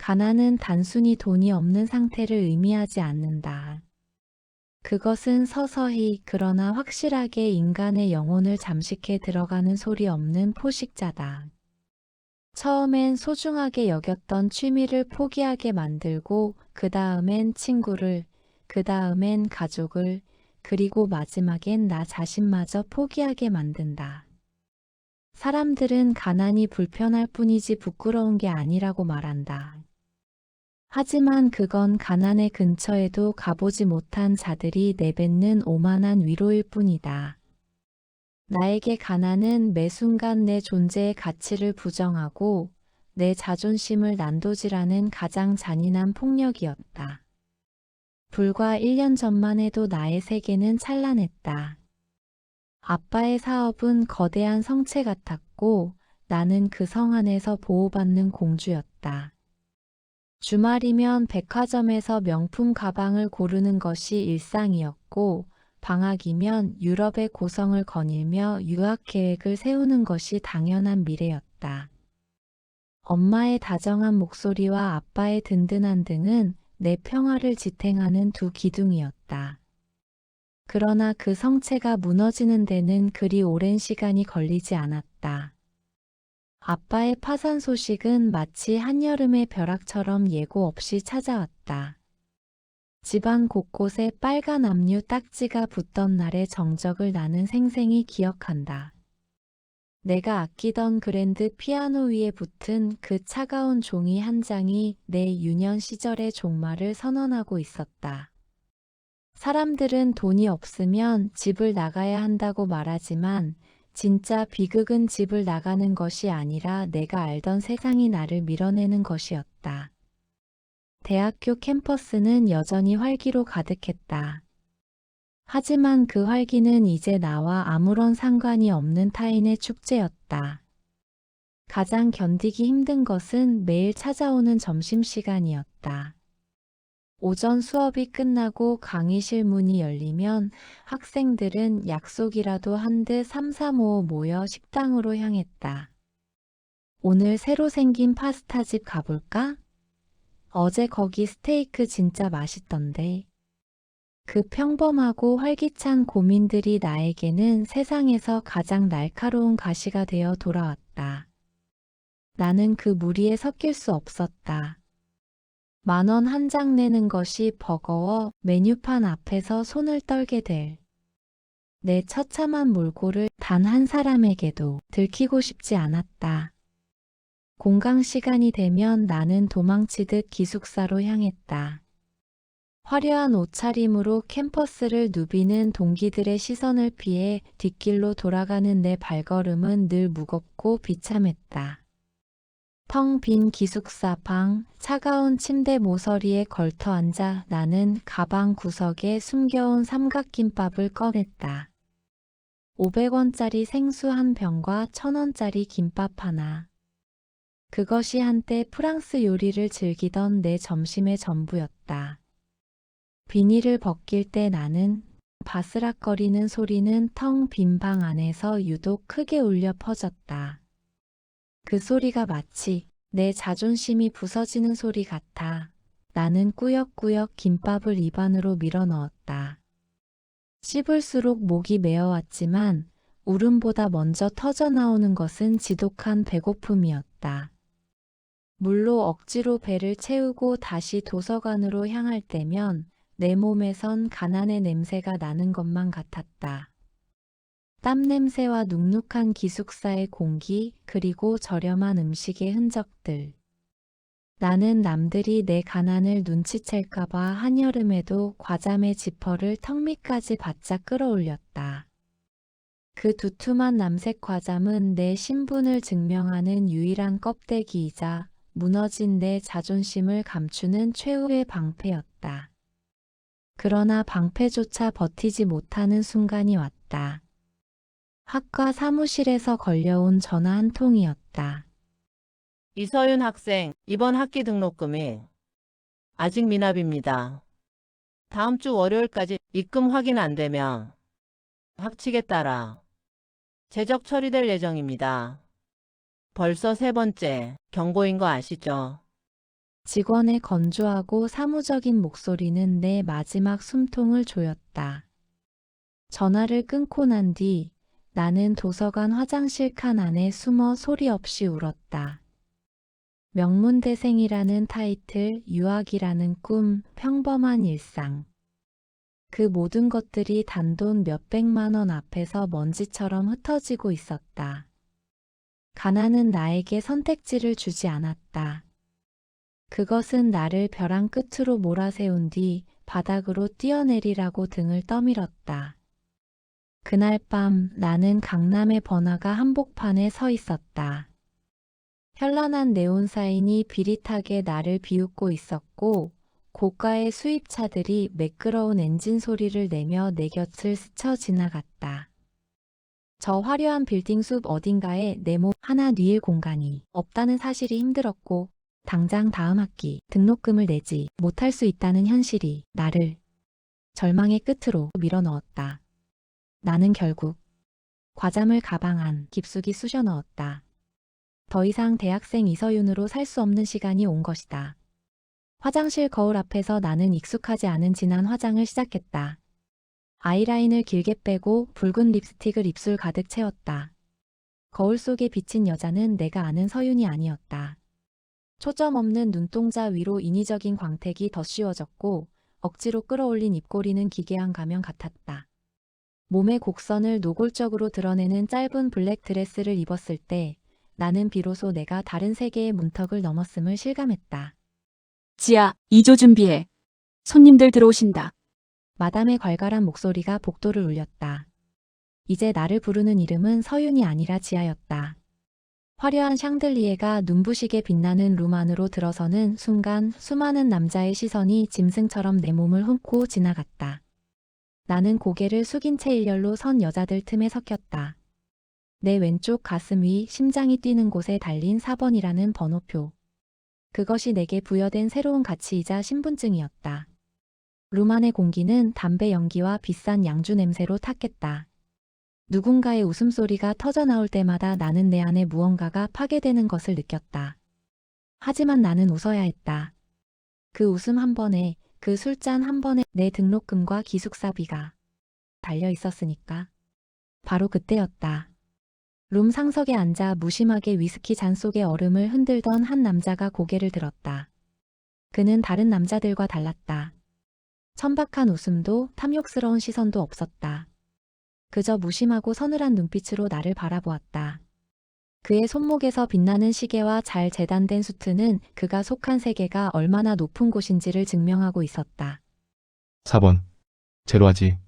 가난은 단순히 돈이 없는 상태를 의미하지 않는다. 그것은 서서히 그러나 확실하게 인간의 영혼을 잠식해 들어가는 소리 없는 포식자다. 처음엔 소중하게 여겼던 취미를 포기하게 만들고 그 다음엔 친구를, 그 다음엔 가족을, 그리고 마지막엔 나 자신마저 포기하게 만든다. 사람들은 가난이 불편할 뿐이지 부끄러운 게 아니라고 말한다. 하지만 그건 가난의 근처에도 가보지 못한 자들이 내뱉는 오만한 위로일 뿐이다. 나에게 가난은 매 순간 내 존재의 가치를 부정하고 내 자존심을 난도질하는 가장 잔인한 폭력이었다. 불과 1년 전만 해도 나의 세계는 찬란했다. 아빠의 사업은 거대한 성체 같았고 나는 그 성 안에서 보호받는 공주였다. 주말이면 백화점에서 명품 가방을 고르는 것이 일상이었고 방학이면 유럽의 고성을 거닐며 유학 계획을 세우는 것이 당연한 미래였다. 엄마의 다정한 목소리와 아빠의 든든한 등은 내 평화를 지탱하는 두 기둥이었다. 그러나 그 성체가 무너지는 데는 그리 오랜 시간이 걸리지 않았다. 아빠의 파산 소식은 마치 한여름의 벼락처럼 예고 없이 찾아왔다. 집안 곳곳에 빨간 압류 딱지가 붙던 날의 정적을 나는 생생히 기억한다. 내가 아끼던 그랜드 피아노 위에 붙은 그 차가운 종이 한 장이 내 유년 시절의 종말을 선언하고 있었다. 사람들은 돈이 없으면 집을 나가야 한다고 말하지만 진짜 비극은 집을 나가는 것이 아니라 내가 알던 세상이 나를 밀어내는 것이었다. 대학교 캠퍼스는 여전히 활기로 가득했다. 하지만 그 활기는 이제 나와 아무런 상관이 없는 타인의 축제였다. 가장 견디기 힘든 것은 매일 찾아오는 점심시간이었다. 오전 수업이 끝나고 강의실 문이 열리면 학생들은 약속이라도 한 듯 삼삼오오 모여 식당으로 향했다. 오늘 새로 생긴 파스타집 가볼까? 어제 거기 스테이크 진짜 맛있던데. 그 평범하고 활기찬 고민들이 나에게는 세상에서 가장 날카로운 가시가 되어 돌아왔다. 나는 그 무리에 섞일 수 없었다. 10,000원 한 장 내는 것이 버거워 메뉴판 앞에서 손을 떨게 될. 내 처참한 몰골을 단 한 사람에게도 들키고 싶지 않았다. 공강 시간이 되면 나는 도망치듯 기숙사로 향했다. 화려한 옷차림으로 캠퍼스를 누비는 동기들의 시선을 피해 뒷길로 돌아가는 내 발걸음은 늘 무겁고 비참했다. 텅 빈 기숙사 방, 차가운 침대 모서리에 걸터 앉아 나는 가방 구석에 숨겨온 삼각김밥을 꺼냈다. 500원짜리 생수 한 병과 1,000원짜리 김밥 하나. 그것이 한때 프랑스 요리를 즐기던 내 점심의 전부였다. 비닐을 벗길 때 나는 바스락거리는 소리는 텅 빈 방 안에서 유독 크게 울려 퍼졌다. 그 소리가 마치 내 자존심이 부서지는 소리 같아. 나는 꾸역꾸역 김밥을 입안으로 밀어 넣었다. 씹을수록 목이 메어왔지만 울음보다 먼저 터져나오는 것은 지독한 배고픔이었다. 물로 억지로 배를 채우고 다시 도서관으로 향할 때면 내 몸에선 가난의 냄새가 나는 것만 같았다. 땀 냄새와 눅눅한 기숙사의 공기, 그리고 저렴한 음식의 흔적들. 나는 남들이 내 가난을 눈치챌까봐 한여름에도 과자매 지퍼를 턱 밑까지 바짝 끌어올렸다. 그 두툼한 남색 과잠은 내 신분을 증명하는 유일한 껍데기이자 무너진 내 자존심을 감추는 최후의 방패였다. 그러나 방패조차 버티지 못하는 순간이 왔다. 학과 사무실에서 걸려온 전화 한 통이었다. 이서윤 학생, 이번 학기 등록금이 아직 미납입니다. 다음 주 월요일까지 입금 확인 안 되면 학칙에 따라 제적 처리될 예정입니다. 벌써 세 번째 경고인 거 아시죠? 직원의 건조하고 사무적인 목소리는 내 마지막 숨통을 조였다. 전화를 끊고 난 뒤 나는 도서관 화장실 칸 안에 숨어 소리 없이 울었다. 명문대생이라는 타이틀, 유학이라는 꿈, 평범한 일상. 그 모든 것들이 단돈 몇백만 원 앞에서 먼지처럼 흩어지고 있었다. 가난은 나에게 선택지를 주지 않았다. 그것은 나를 벼랑 끝으로 몰아세운 뒤 바닥으로 뛰어내리라고 등을 떠밀었다. 그날 밤 나는 강남의 번화가 한복판에 서 있었다. 현란한 네온 사인이 비릿하게 나를 비웃고 있었고 고가의 수입차들이 매끄러운 엔진 소리를 내며 내 곁을 스쳐 지나갔다. 저 화려한 빌딩 숲 어딘가에 내 몸 하나 뉘일 공간이 없다는 사실이 힘들었고 당장 다음 학기 등록금을 내지 못할 수 있다는 현실이 나를 절망의 끝으로 밀어넣었다. 나는 결국 과잠을 가방 안 깊숙이 쑤셔 넣었다. 더 이상 대학생 이서윤으로 살 수 없는 시간이 온 것이다. 화장실 거울 앞에서 나는 익숙하지 않은 진한 화장을 시작했다. 아이라인을 길게 빼고 붉은 립스틱을 입술 가득 채웠다. 거울 속에 비친 여자는 내가 아는 서윤이 아니었다. 초점 없는 눈동자 위로 인위적인 광택이 덧씌워졌고 억지로 끌어올린 입꼬리는 기괴한 가면 같았다. 몸의 곡선을 노골적으로 드러내는 짧은 블랙 드레스를 입었을 때 나는 비로소 내가 다른 세계의 문턱을 넘었음을 실감했다. 지아, 2조 준비해. 손님들 들어오신다. 마담의 괄괄한 목소리가 복도를 울렸다. 이제 나를 부르는 이름은 서윤이 아니라 지아였다. 화려한 샹들리에가 눈부시게 빛나는 룸 안으로 들어서는 순간 수많은 남자의 시선이 짐승처럼 내 몸을 훑고 지나갔다. 나는 고개를 숙인 채 일렬로 선 여자들 틈에 섞였다. 내 왼쪽 가슴 위 심장이 뛰는 곳에 달린 4번이라는 번호표. 그것이 내게 부여된 새로운 가치이자 신분증이었다. 룸 안의 공기는 담배 연기와 비싼 양주 냄새로 탁했다. 누군가의 웃음소리가 터져나올 때마다 나는 내 안에 무언가가 파괴되는 것을 느꼈다. 하지만 나는 웃어야 했다. 그 웃음 한 번에, 그 술잔 한 번에 내 등록금과 기숙사비가 달려 있었으니까. 바로 그때였다. 룸 상석에 앉아 무심하게 위스키 잔 속의 얼음을 흔들던 한 남자가 고개를 들었다. 그는 다른 남자들과 달랐다. 천박한 웃음도 탐욕스러운 시선도 없었다. 그저 무심하고 서늘한 눈빛으로 나를 바라보았다. 그의 손목에서 빛나는 시계와 잘 재단된 수트는 그가 속한 세계가 얼마나 높은 곳인지를 증명하고 있었다. 4번. 제로하지.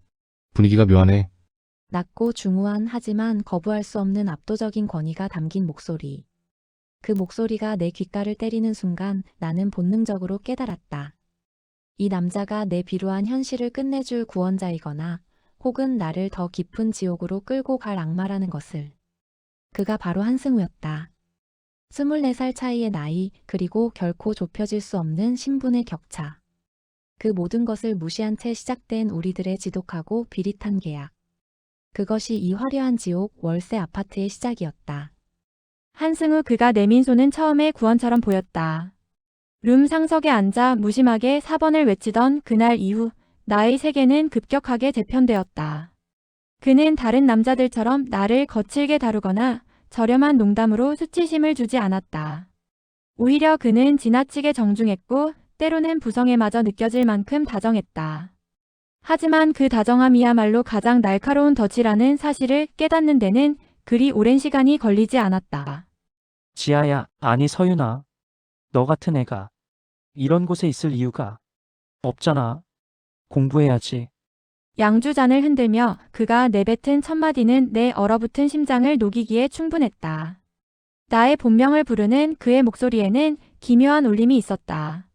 분위기가 묘하네. 낮고 중후한 하지만 거부할 수 없는 압도적인 권위가 담긴 목소리. 그 목소리가 내 귓가를 때리는 순간 나는 본능적으로 깨달았다. 이 남자가 내 비루한 현실을 끝내줄 구원자이거나 혹은 나를 더 깊은 지옥으로 끌고 갈 악마라는 것을. 그가 바로 한승우였다. 24살 차이의 나이, 그리고 결코 좁혀질 수 없는 신분의 격차. 그 모든 것을 무시한 채 시작된 우리들의 지독하고 비릿한 계약. 그것이 이 화려한 지옥 월세 아파트의 시작이었다. 한승우 그가 내민 손은 처음에 구원처럼 보였다. 룸 상석에 앉아 무심하게 4번을 외치던 그날 이후 나의 세계는 급격하게 재편되었다. 그는 다른 남자들처럼 나를 거칠게 다루거나 저렴한 농담으로 수치심을 주지 않았다. 오히려 그는 지나치게 정중했고 때로는 부성애마저 느껴질 만큼 다정했다. 하지만 그 다정함이야말로 가장 날카로운 덫이라는 사실을 깨닫는 데는 그리 오랜 시간이 걸리지 않았다. 지아야, 아니 서윤아. 너 같은 애가 이런 곳에 있을 이유가 없잖아. 공부해야지. 양주잔을 흔들며 그가 내뱉은 첫마디는 내 얼어붙은 심장을 녹이기에 충분했다. 나의 본명을 부르는 그의 목소리에는 기묘한 울림이 있었다.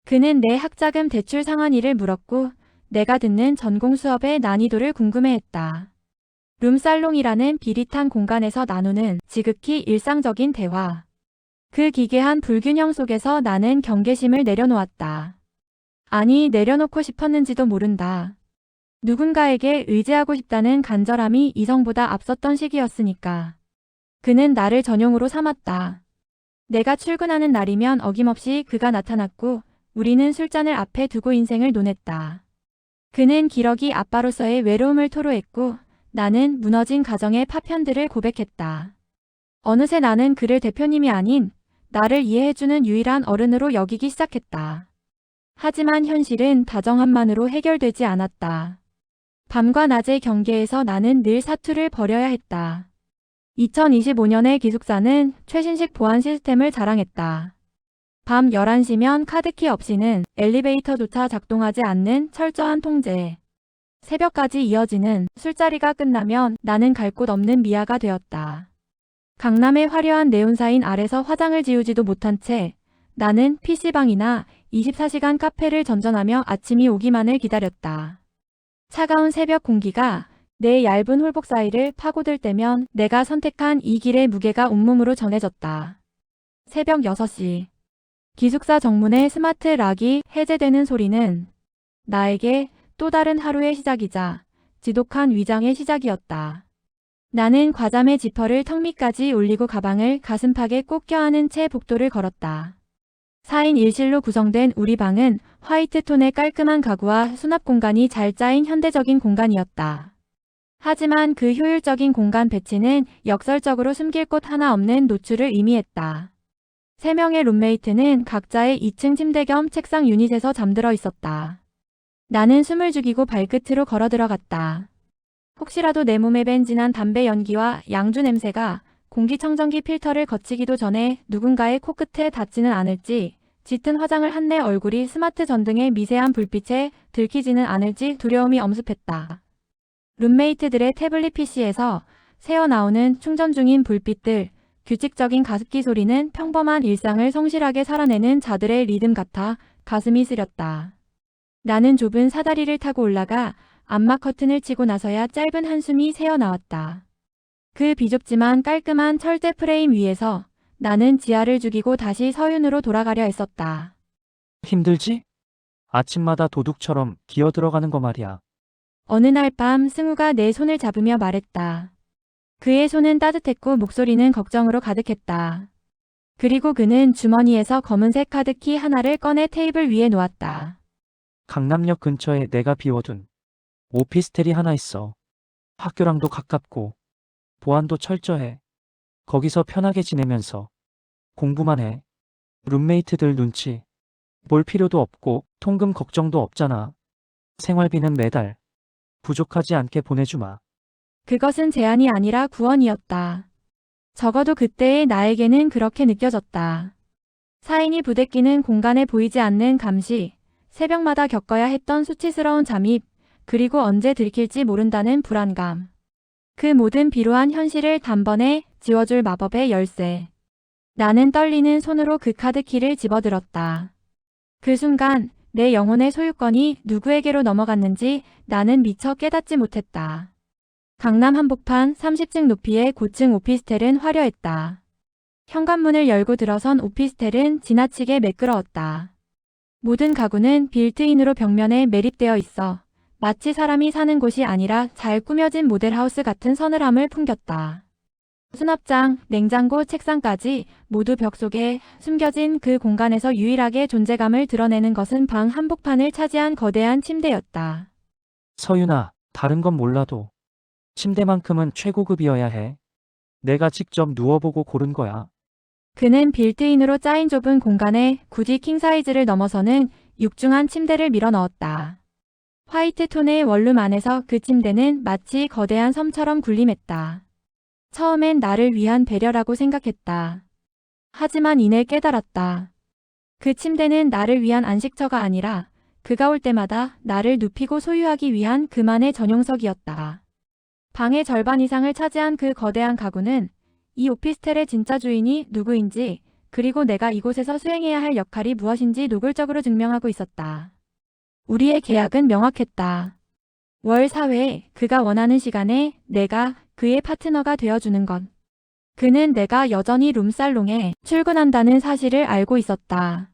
그는 내 학자금 대출 상환일을 물었고 내가 듣는 전공 수업의 난이도를 궁금해했다. 룸살롱이라는 비릿한 공간에서 나누는 지극히 일상적인 대화. 그 기괴한 불균형 속에서 나는 경계심을 내려놓았다. 아니, 내려놓고 싶었는지도 모른다. 누군가에게 의지하고 싶다는 간절함이 이성보다 앞섰던 시기였으니까. 그는 나를 전용으로 삼았다. 내가 출근하는 날이면 어김없이 그가 나타났고 우리는 술잔을 앞에 두고 인생을 논했다. 그는 기러기 아빠로서의 외로움을 토로했고 나는 무너진 가정의 파편들을 고백했다. 어느새 나는 그를 대표님이 아닌 나를 이해해주는 유일한 어른으로 여기기 시작했다. 하지만 현실은 다정함만으로 해결되지 않았다. 밤과 낮의 경계에서 나는 늘 사투를 벌여야 했다. 2025년의 기숙사는 최신식 보안 시스템을 자랑했다. 밤 11시면 카드키 없이는 엘리베이터조차 작동하지 않는 철저한 통제. 새벽까지 이어지는 술자리가 끝나면 나는 갈 곳 없는 미아가 되었다. 강남의 화려한 네온사인 아래서 화장을 지우지도 못한 채 나는 PC방이나 24시간 카페를 전전하며 아침이 오기만을 기다렸다. 차가운 새벽 공기가 내 얇은 홀복 사이를 파고들 때면 내가 선택한 이 길의 무게가 온몸으로 전해졌다. 새벽 6시. 기숙사 정문의 스마트 락이 해제되는 소리는 나에게 또 다른 하루의 시작이자 지독한 위장의 시작이었다. 나는 과잠의 지퍼를 턱 밑까지 올리고 가방을 가슴팍에 꼭 껴안은 채 복도를 걸었다. 4인 1실로 구성된 우리 방은 화이트 톤의 깔끔한 가구와 수납 공간이 잘 짜인 현대적인 공간이었다. 하지만 그 효율적인 공간 배치는 역설적으로 숨길 곳 하나 없는 노출을 의미했다. 3명의 룸메이트는 각자의 2층 침대 겸 책상 유닛에서 잠들어 있었다. 나는 숨을 죽이고 발끝으로 걸어 들어갔다. 혹시라도 내 몸에 밴 진한 담배 연기와 양주 냄새가 공기청정기 필터를 거치기도 전에 누군가의 코끝에 닿지는 않을지, 짙은 화장을 한 내 얼굴이 스마트 전등의 미세한 불빛에 들키지는 않을지 두려움이 엄습했다. 룸메이트들의 태블릿 PC에서 새어나오는 충전 중인 불빛들, 규칙적인 가습기 소리는 평범한 일상을 성실하게 살아내는 자들의 리듬 같아 가슴이 쓰렸다. 나는 좁은 사다리를 타고 올라가 암막 커튼을 치고 나서야 짧은 한숨이 새어나왔다. 그 비좁지만 깔끔한 철제 프레임 위에서 나는 지하를 죽이고 다시 서윤으로 돌아가려 했었다. 힘들지? 아침마다 도둑처럼 기어 들어가는 거 말이야. 어느 날 밤 승우가 내 손을 잡으며 말했다. 그의 손은 따뜻했고 목소리는 걱정으로 가득했다. 그리고 그는 주머니에서 검은색 카드키 하나를 꺼내 테이블 위에 놓았다. 강남역 근처에 내가 비워둔 오피스텔이 하나 있어. 학교랑도 가깝고 보안도 철저해. 거기서 편하게 지내면서 공부만 해. 룸메이트들 눈치 볼 필요도 없고 통금 걱정도 없잖아. 생활비는 매달 부족하지 않게 보내주마. 그것은 제안이 아니라 구원이었다. 적어도 그때의 나에게는 그렇게 느껴졌다. 사인이 부대끼는 공간에 보이지 않는 감시, 새벽마다 겪어야 했던 수치스러운 잠입, 그리고 언제 들킬지 모른다는 불안감. 그 모든 비루한 현실을 단번에 지워줄 마법의 열쇠. 나는 떨리는 손으로 그 카드키를 집어들었다. 그 순간 내 영혼의 소유권이 누구에게로 넘어갔는지 나는 미처 깨닫지 못했다. 강남 한복판 30층 높이의 고층 오피스텔은 화려했다. 현관문을 열고 들어선 오피스텔은 지나치게 매끄러웠다. 모든 가구는 빌트인으로 벽면에 매립되어 있어 마치 사람이 사는 곳이 아니라 잘 꾸며진 모델하우스 같은 서늘함을 풍겼다. 수납장, 냉장고, 책상까지 모두 벽 속에 숨겨진 그 공간에서 유일하게 존재감을 드러내는 것은 방 한복판을 차지한 거대한 침대였다. 서윤아, 다른 건 몰라도 침대만큼은 최고급이어야 해. 내가 직접 누워보고 고른 거야. 그는 빌트인으로 짜인 좁은 공간에 굳이 킹사이즈를 넘어서는 육중한 침대를 밀어 넣었다. 화이트 톤의 원룸 안에서 그 침대는 마치 거대한 섬처럼 군림했다. 처음엔 나를 위한 배려라고 생각했다. 하지만 이내 깨달았다. 그 침대는 나를 위한 안식처가 아니라 그가 올 때마다 나를 눕히고 소유하기 위한 그만의 전용석이었다. 방의 절반 이상을 차지한 그 거대한 가구는 이 오피스텔의 진짜 주인이 누구인지, 그리고 내가 이곳에서 수행해야 할 역할이 무엇인지 노골적으로 증명하고 있었다. 우리의 계약은 명확했다. 월 4회 그가 원하는 시간에 내가 그의 파트너가 되어주는 것. 그는 내가 여전히 룸살롱에 출근한다는 사실을 알고 있었다.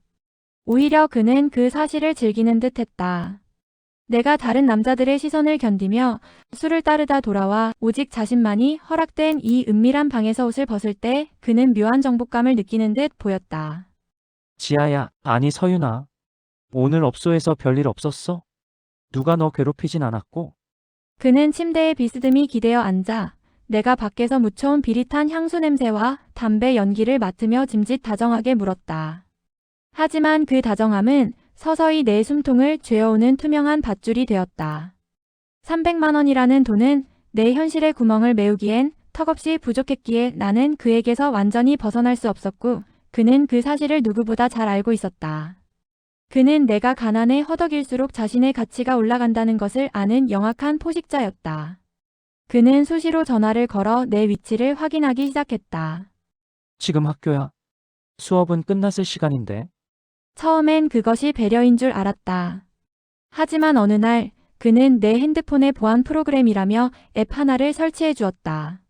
오히려 그는 그 사실을 즐기는 듯 했다. 내가 다른 남자들의 시선을 견디며 술을 따르다 돌아와 오직 자신만이 허락된 이 은밀한 방에서 옷을 벗을 때 그는 묘한 정복감을 느끼는 듯 보였다. 지아야, 아니 서윤아. 오늘 업소에서 별일 없었어? 누가 너 괴롭히진 않았고? 그는 침대에 비스듬히 기대어 앉아 내가 밖에서 묻혀온 비릿한 향수 냄새와 담배 연기를 맡으며 짐짓 다정하게 물었다. 하지만 그 다정함은 서서히 내 숨통을 죄어오는 투명한 밧줄이 되었다. 300만 원이라는 돈은 내 현실의 구멍을 메우기엔 턱없이 부족했기에 나는 그에게서 완전히 벗어날 수 없었고 그는 그 사실을 누구보다 잘 알고 있었다. 그는 내가 가난에 허덕일수록 자신의 가치가 올라간다는 것을 아는 영악한 포식자였다. 그는 수시로 전화를 걸어 내 위치를 확인하기 시작했다. 지금 학교야. 수업은 끝났을 시간인데. 처음엔 그것이 배려인 줄 알았다. 하지만 어느 날 그는 내 핸드폰의 보안 프로그램이라며 앱 하나를 설치해 주었다.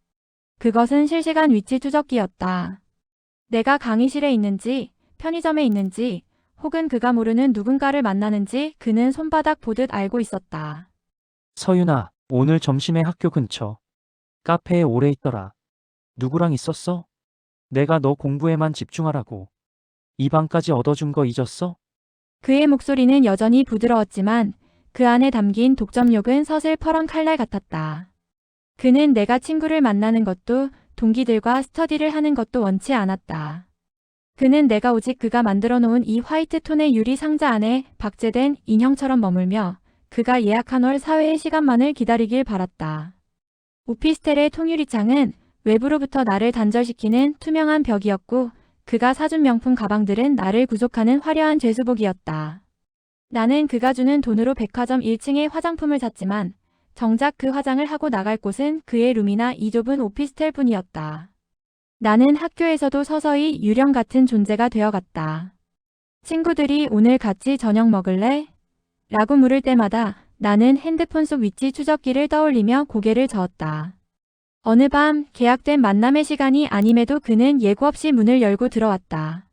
그것은 실시간 위치 추적기였다. 내가 강의실에 있는지, 편의점에 있는지, 혹은 그가 모르는 누군가를 만나는지 그는 손바닥 보듯 알고 있었다. 서윤아, 오늘 점심에 학교 근처 카페에 오래 있더라. 누구랑 있었어? 내가 너 공부에만 집중하라고. 이 방까지 얻어준 거 잊었어? 그의 목소리는 여전히 부드러웠지만 그 안에 담긴 독점욕은 서슬퍼런 칼날 같았다. 그는 내가 친구를 만나는 것도 동기들과 스터디를 하는 것도 원치 않았다. 그는 내가 오직 그가 만들어 놓은 이 화이트 톤의 유리 상자 안에 박제된 인형처럼 머물며 그가 예약한 월 사회의 시간만을 기다리길 바랐다. 오피스텔의 통유리창은 외부로부터 나를 단절시키는 투명한 벽이었고 그가 사준 명품 가방들은 나를 구속하는 화려한 죄수복이었다. 나는 그가 주는 돈으로 백화점 1층에 화장품을 샀지만 정작 그 화장을 하고 나갈 곳은 그의 룸이나 이 좁은 오피스텔 뿐이었다. 나는 학교에서도 서서히 유령 같은 존재가 되어갔다. 친구들이 오늘 같이 저녁 먹을래? 라고 물을 때마다 나는 핸드폰 속 위치 추적기를 떠올리며 고개를 저었다. 어느 밤 계약된 만남의 시간이 아님에도 그는 예고 없이 문을 열고 들어왔다.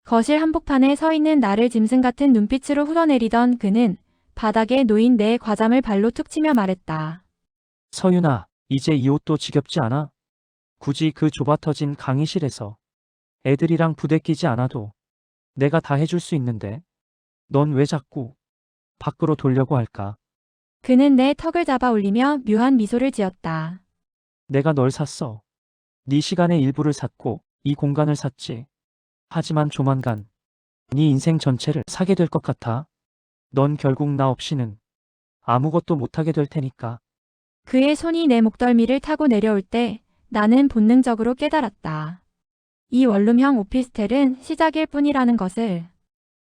거실 한복판에 서 있는 나를 짐승 같은 눈빛으로 흘러내리던 그는 바닥에 놓인 내 과잠을 발로 툭 치며 말했다. 서윤아, 이제 이 옷도 지겹지 않아? 굳이 그 좁아터진 강의실에서 애들이랑 부대끼지 않아도 내가 다 해줄 수 있는데 넌 왜 자꾸 밖으로 돌려고 할까? 그는 내 턱을 잡아 올리며 묘한 미소를 지었다. 내가 널 샀어. 네 시간의 일부를 샀고 이 공간을 샀지. 하지만 조만간 네 인생 전체를 사게 될 것 같아. 넌 결국 나 없이는 아무것도 못하게 될 테니까. 그의 손이 내 목덜미를 타고 내려올 때 나는 본능적으로 깨달았다. 이 원룸형 오피스텔은 시작일 뿐이라는 것을.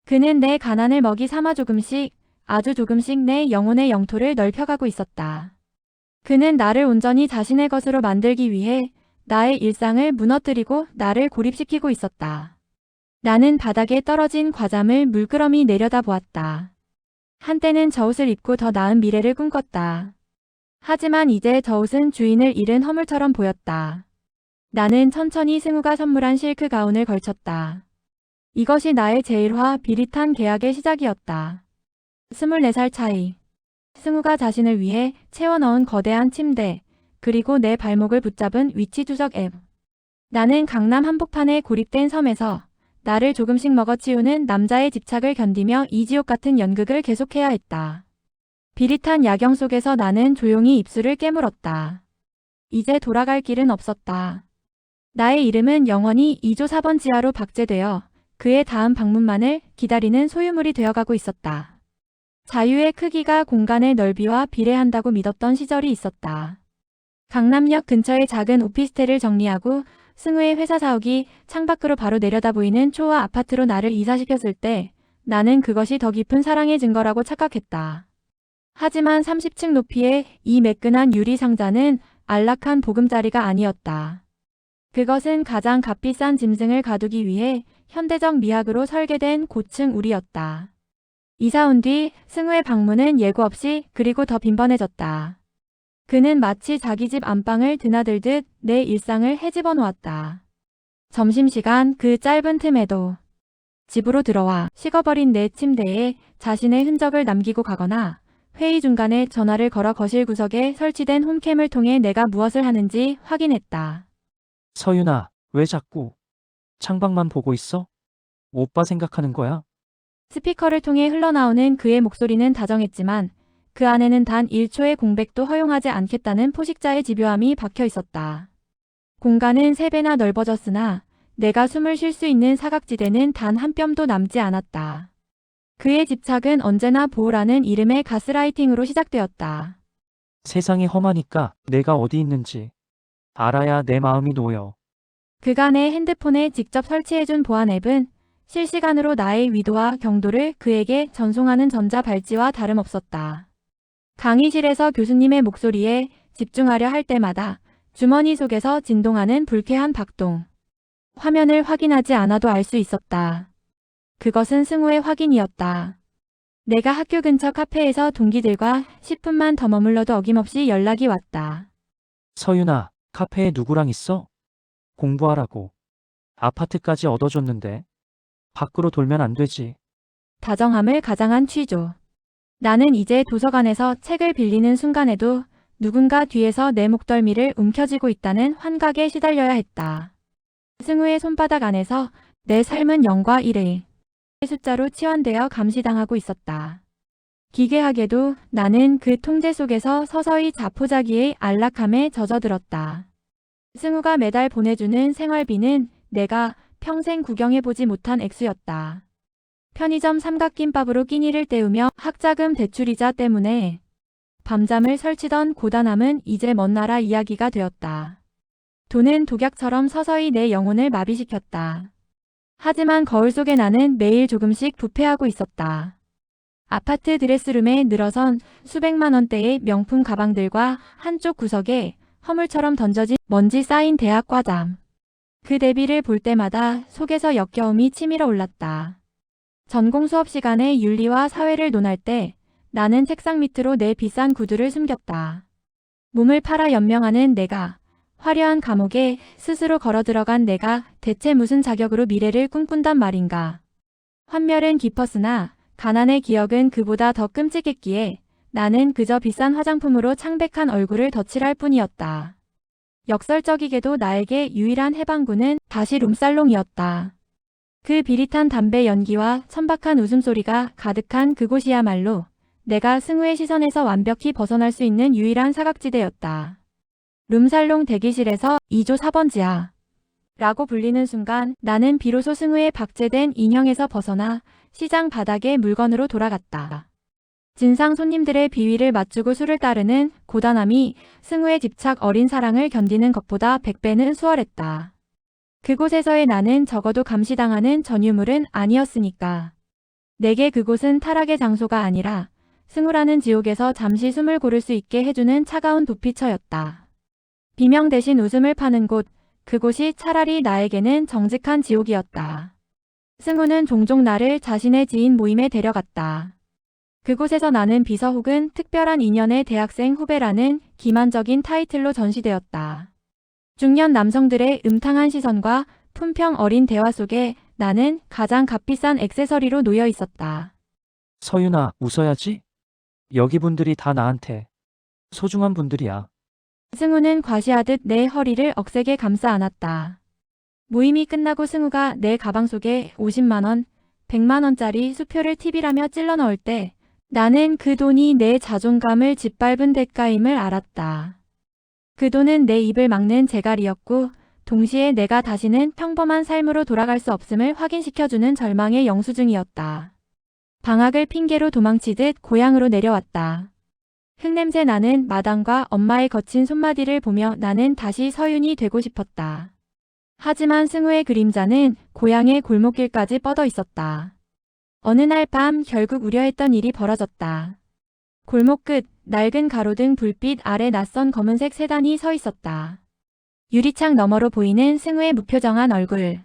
그는 내 가난을 먹이 삼아 조금씩, 아주 조금씩 내 영혼의 영토를 넓혀가고 있었다. 그는 나를 온전히 자신의 것으로 만들기 위해 나의 일상을 무너뜨리고 나를 고립시키고 있었다. 나는 바닥에 떨어진 과잠을 물끄러미 내려다보았다. 한때는 저 옷을 입고 더 나은 미래를 꿈꿨다. 하지만 이제 저 옷은 주인을 잃은 허물처럼 보였다. 나는 천천히 승우가 선물한 실크 가운을 걸쳤다. 이것이 나의 제일화 비릿한 계약의 시작이었다. 24살 차이. 승우가 자신을 위해 채워넣은 거대한 침대, 그리고 내 발목을 붙잡은 위치 추적 앱. 나는 강남 한복판에 고립된 섬에서 나를 조금씩 먹어치우는 남자의 집착을 견디며 이 지옥 같은 연극을 계속해야 했다. 비릿한 야경 속에서 나는 조용히 입술을 깨물었다. 이제 돌아갈 길은 없었다. 나의 이름은 영원히 2조 4번 지하로 박제되어 그의 다음 방문만을 기다리는 소유물이 되어가고 있었다. 자유의 크기가 공간의 넓이와 비례한다고 믿었던 시절이 있었다. 강남역 근처의 작은 오피스텔을 정리하고 승우의 회사 사옥이 창밖으로 바로 내려다 보이는 초호 아파트로 나를 이사시켰을 때 나는 그것이 더 깊은 사랑의 증거라고 착각했다. 하지만 30층 높이의 이 매끈한 유리 상자는 안락한 보금자리가 아니었다. 그것은 가장 값비싼 짐승을 가두기 위해 현대적 미학으로 설계된 고층 우리였다. 이사 온 뒤 승우의 방문은 예고 없이 그리고 더 빈번해졌다. 그는 마치 자기 집 안방을 드나들듯 내 일상을 헤집어 놓았다. 점심시간 그 짧은 틈에도 집으로 들어와 식어버린 내 침대에 자신의 흔적을 남기고 가거나 회의 중간에 전화를 걸어 거실 구석에 설치된 홈캠을 통해 내가 무엇을 하는지 확인했다. 서윤아, 왜 자꾸 창밖만 보고 있어? 오빠 생각하는 거야? 스피커를 통해 흘러나오는 그의 목소리는 다정했지만 그 안에는 단 1초의 공백도 허용하지 않겠다는 포식자의 집요함이 박혀 있었다. 공간은 3배나 넓어졌으나 내가 숨을 쉴 수 있는 사각지대는 단 한 뼘도 남지 않았다. 그의 집착은 언제나 보호라는 이름의 가스라이팅으로 시작되었다. 세상이 험하니까 내가 어디 있는지 알아야 내 마음이 놓여. 그간의 핸드폰에 직접 설치해준 보안 앱은 실시간으로 나의 위도와 경도를 그에게 전송하는 전자발찌와 다름없었다. 강의실에서 교수님의 목소리에 집중하려 할 때마다 주머니 속에서 진동하는 불쾌한 박동. 화면을 확인하지 않아도 알 수 있었다. 그것은 승우의 확인이었다. 내가 학교 근처 카페에서 동기들과 10분만 더 머물러도 어김없이 연락이 왔다. 서윤아, 카페에 누구랑 있어? 공부하라고. 아파트까지 얻어줬는데. 밖으로 돌면 안 되지. 다정함을 가장한 취조. 나는 이제 도서관에서 책을 빌리는 순간에도 누군가 뒤에서 내 목덜미를 움켜쥐고 있다는 환각에 시달려야 했다. 승우의 손바닥 안에서 내 삶은 0과 1의 숫자로 치환되어 감시당하고 있었다. 기괴하게도 나는 그 통제 속에서 서서히 자포자기의 안락함에 젖어들었다. 승우가 매달 보내주는 생활비는 내가 평생 구경해보지 못한 액수였다. 편의점 삼각김밥으로 끼니를 때우며 학자금 대출이자 때문에 밤잠을 설치던 고단함은 이제 먼 나라 이야기가 되었다. 돈은 독약처럼 서서히 내 영혼을 마비시켰다. 하지만 거울 속에 나는 매일 조금씩 부패하고 있었다. 아파트 드레스룸에 늘어선 수백만 원대의 명품 가방들과 한쪽 구석에 허물처럼 던져진 먼지 쌓인 대학 과잠. 그 대비를 볼 때마다 속에서 역겨움이 치밀어 올랐다. 전공 수업 시간에 윤리와 사회를 논할 때 나는 책상 밑으로 내 비싼 구두를 숨겼다. 몸을 팔아 연명하는 내가, 화려한 감옥에 스스로 걸어 들어간 내가 대체 무슨 자격으로 미래를 꿈꾼단 말인가. 환멸은 깊었으나 가난의 기억은 그보다 더 끔찍했기에 나는 그저 비싼 화장품으로 창백한 얼굴을 덧칠할 뿐이었다. 역설적이게도 나에게 유일한 해방구는 다시 룸살롱이었다. 그 비릿한 담배 연기와 천박한 웃음소리가 가득한 그곳이야말로 내가 승우의 시선에서 완벽히 벗어날 수 있는 유일한 사각지대였다. 룸살롱 대기실에서 2조 4번 지하 라고 불리는 순간 나는 비로소 승우의 박제된 인형에서 벗어나 시장 바닥의 물건으로 돌아갔다. 진상 손님들의 비위를 맞추고 수를 따르는 고단함이 승우의 집착 어린 사랑을 견디는 것보다 100배는 수월했다. 그곳에서의 나는 적어도 감시당하는 전유물은 아니었으니까. 내게 그곳은 타락의 장소가 아니라 승우라는 지옥에서 잠시 숨을 고를 수 있게 해주는 차가운 도피처였다. 비명 대신 웃음을 파는 곳, 그곳이 차라리 나에게는 정직한 지옥이었다. 승우는 종종 나를 자신의 지인 모임에 데려갔다. 그곳에서 나는 비서 혹은 특별한 인연의 대학생 후배라는 기만적인 타이틀로 전시되었다. 중년 남성들의 음탕한 시선과 품평 어린 대화 속에 나는 가장 값비싼 액세서리로 놓여 있었다. 서윤아, 웃어야지. 여기 분들이 다 나한테 소중한 분들이야. 승우는 과시하듯 내 허리를 억세게 감싸 안았다. 모임이 끝나고 승우가 내 가방 속에 50만 원, 100만 원짜리 수표를 팁이라며 찔러 넣을 때 나는 그 돈이 내 자존감을 짓밟은 대가임을 알았다. 그 돈은 내 입을 막는 재갈이었고 동시에 내가 다시는 평범한 삶으로 돌아갈 수 없음을 확인시켜주는 절망의 영수증이었다. 방학을 핑계로 도망치듯 고향으로 내려왔다. 흙냄새 나는 마당과 엄마의 거친 손마디를 보며 나는 다시 서윤이 되고 싶었다. 하지만 승우의 그림자는 고향의 골목길까지 뻗어 있었다. 어느 날 밤 결국 우려했던 일이 벌어졌다. 골목 끝 낡은 가로등 불빛 아래 낯선 검은색 세단이 서 있었다. 유리창 너머로 보이는 승우의 무표정한 얼굴.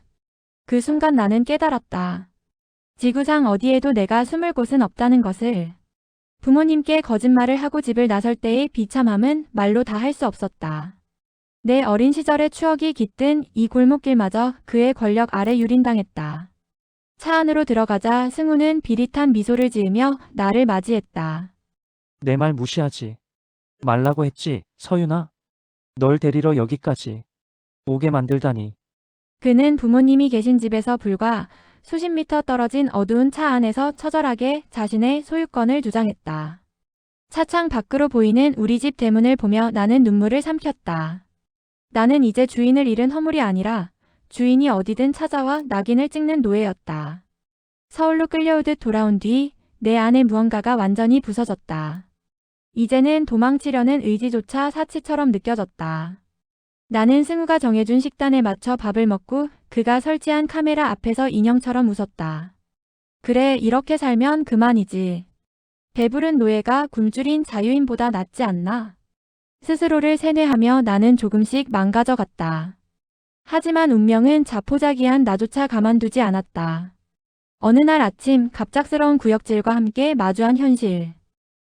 그 순간 나는 깨달았다. 지구상 어디에도 내가 숨을 곳은 없다는 것을. 부모님께 거짓말을 하고 집을 나설 때의 비참함은 말로 다 할 수 없었다. 내 어린 시절의 추억이 깃든 이 골목길마저 그의 권력 아래 유린당했다. 차 안으로 들어가자 승우는 비릿한 미소를 지으며 나를 맞이했다. 내 말 무시하지 말라고 했지, 서윤아. 널 데리러 여기까지 오게 만들다니. 그는 부모님이 계신 집에서 불과 수십 미터 떨어진 어두운 차 안에서 처절하게 자신의 소유권을 주장했다. 차창 밖으로 보이는 우리 집 대문을 보며 나는 눈물을 삼켰다. 나는 이제 주인을 잃은 허물이 아니라 주인이 어디든 찾아와 낙인을 찍는 노예였다. 서울로 끌려오듯 돌아온 뒤 내 안에 무언가가 완전히 부서졌다. 이제는 도망치려는 의지조차 사치처럼 느껴졌다. 나는 승우가 정해준 식단에 맞춰 밥을 먹고 그가 설치한 카메라 앞에서 인형처럼 웃었다. 그래, 이렇게 살면 그만이지. 배부른 노예가 굶주린 자유인보다 낫지 않나? 스스로를 세뇌하며 나는 조금씩 망가져갔다. 하지만 운명은 자포자기한 나조차 가만두지 않았다. 어느 날 아침 갑작스러운 구역질과 함께 마주한 현실.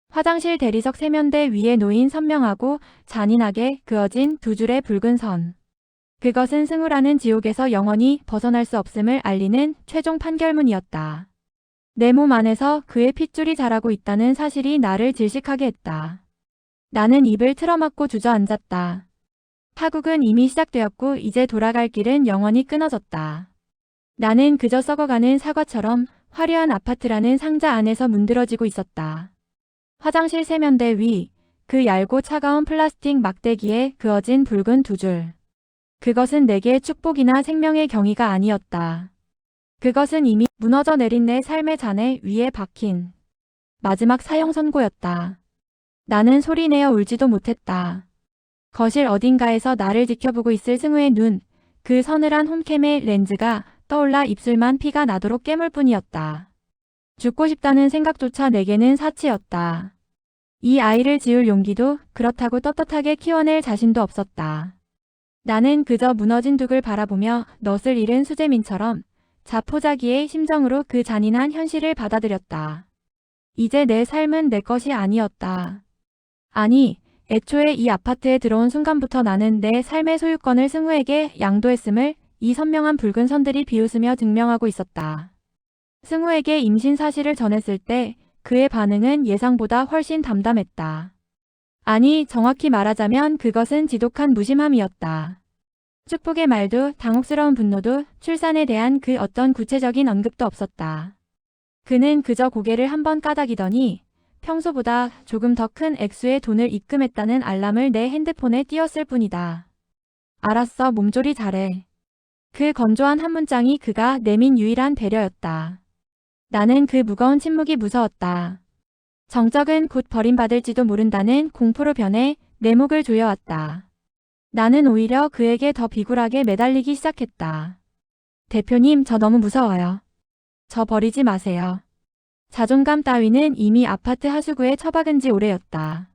화장실 대리석 세면대 위에 놓인 선명하고 잔인하게 그어진 두 줄의 붉은 선. 그것은 승우라는 지옥에서 영원히 벗어날 수 없음을 알리는 최종 판결문이었다. 내 몸 안에서 그의 핏줄이 자라고 있다는 사실이 나를 질식하게 했다. 나는 입을 틀어막고 주저앉았다. 파국은 이미 시작되었고 이제 돌아갈 길은 영원히 끊어졌다. 나는 그저 썩어가는 사과처럼 화려한 아파트라는 상자 안에서 문드러지고 있었다. 화장실 세면대 위, 그 얇고 차가운 플라스틱 막대기에 그어진 붉은 두 줄. 그것은 내게 축복이나 생명의 경위가 아니었다. 그것은 이미 무너져 내린 내 삶의 잔해 위에 박힌 마지막 사형 선고였다. 나는 소리내어 울지도 못했다. 거실 어딘가에서 나를 지켜보고 있을 승우의 눈, 그 서늘한 홈캠의 렌즈가 떠올라 입술만 피가 나도록 깨물 뿐이었다. 죽고 싶다는 생각조차 내게는 사치였다. 이 아이를 지울 용기도 그렇다고 떳떳하게 키워낼 자신도 없었다. 나는 그저 무너진 둑을 바라보며 넛을 잃은 수재민처럼 자포자기의 심정으로 그 잔인한 현실을 받아들였다. 이제 내 삶은 내 것이 아니었다. 아니, 애초에 이 아파트에 들어온 순간부터 나는 내 삶의 소유권을 승우에게 양도했음을 이 선명한 붉은 선들이 비웃으며 증명하고 있었다. 승우에게 임신 사실을 전했을 때 그의 반응은 예상보다 훨씬 담담했다. 아니, 정확히 말하자면 그것은 지독한 무심함이었다. 축복의 말도 당혹스러운 분노도 출산에 대한 그 어떤 구체적인 언급도 없었다. 그는 그저 고개를 한번 까닥이더니 평소보다 조금 더 큰 액수의 돈을 입금했다는 알람을 내 핸드폰에 띄웠을 뿐이다. 알았어, 몸조리 잘해. 그 건조한 한 문장이 그가 내민 유일한 배려였다. 나는 그 무거운 침묵이 무서웠다. 정적은 곧 버림받을지도 모른다는 공포로 변해 내 목을 조여왔다. 나는 오히려 그에게 더 비굴하게 매달리기 시작했다. 대표님, 저 너무 무서워요. 저 버리지 마세요. 자존감 따위는 이미 아파트 하수구에 처박은 지 오래였다.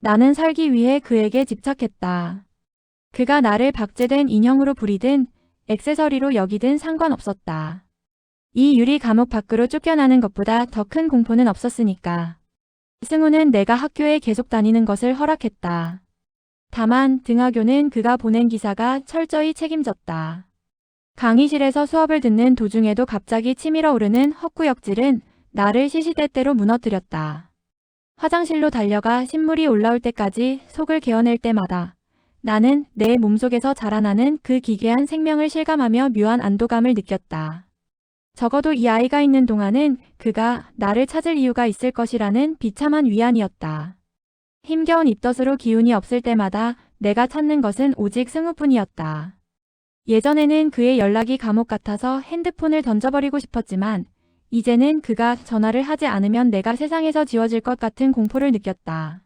나는 살기 위해 그에게 집착했다. 그가 나를 박제된 인형으로 부리든 액세서리로 여기든 상관없었다. 이 유리 감옥 밖으로 쫓겨나는 것보다 더 큰 공포는 없었으니까. 승우는 내가 학교에 계속 다니는 것을 허락했다. 다만 등하교는 그가 보낸 기사가 철저히 책임졌다. 강의실에서 수업을 듣는 도중에도 갑자기 치밀어 오르는 헛구역질은 나를 시시때때로 무너뜨렸다. 화장실로 달려가 신물이 올라올 때까지 속을 개어낼 때마다 나는 내 몸속에서 자라나는 그 기괴한 생명을 실감하며 묘한 안도감을 느꼈다. 적어도 이 아이가 있는 동안은 그가 나를 찾을 이유가 있을 것이라는 비참한 위안이었다. 힘겨운 입덧으로 기운이 없을 때마다 내가 찾는 것은 오직 승우뿐이었다. 예전에는 그의 연락이 감옥 같아서 핸드폰을 던져버리고 싶었지만 이제는 그가 전화를 하지 않으면 내가 세상에서 지워질 것 같은 공포를 느꼈다.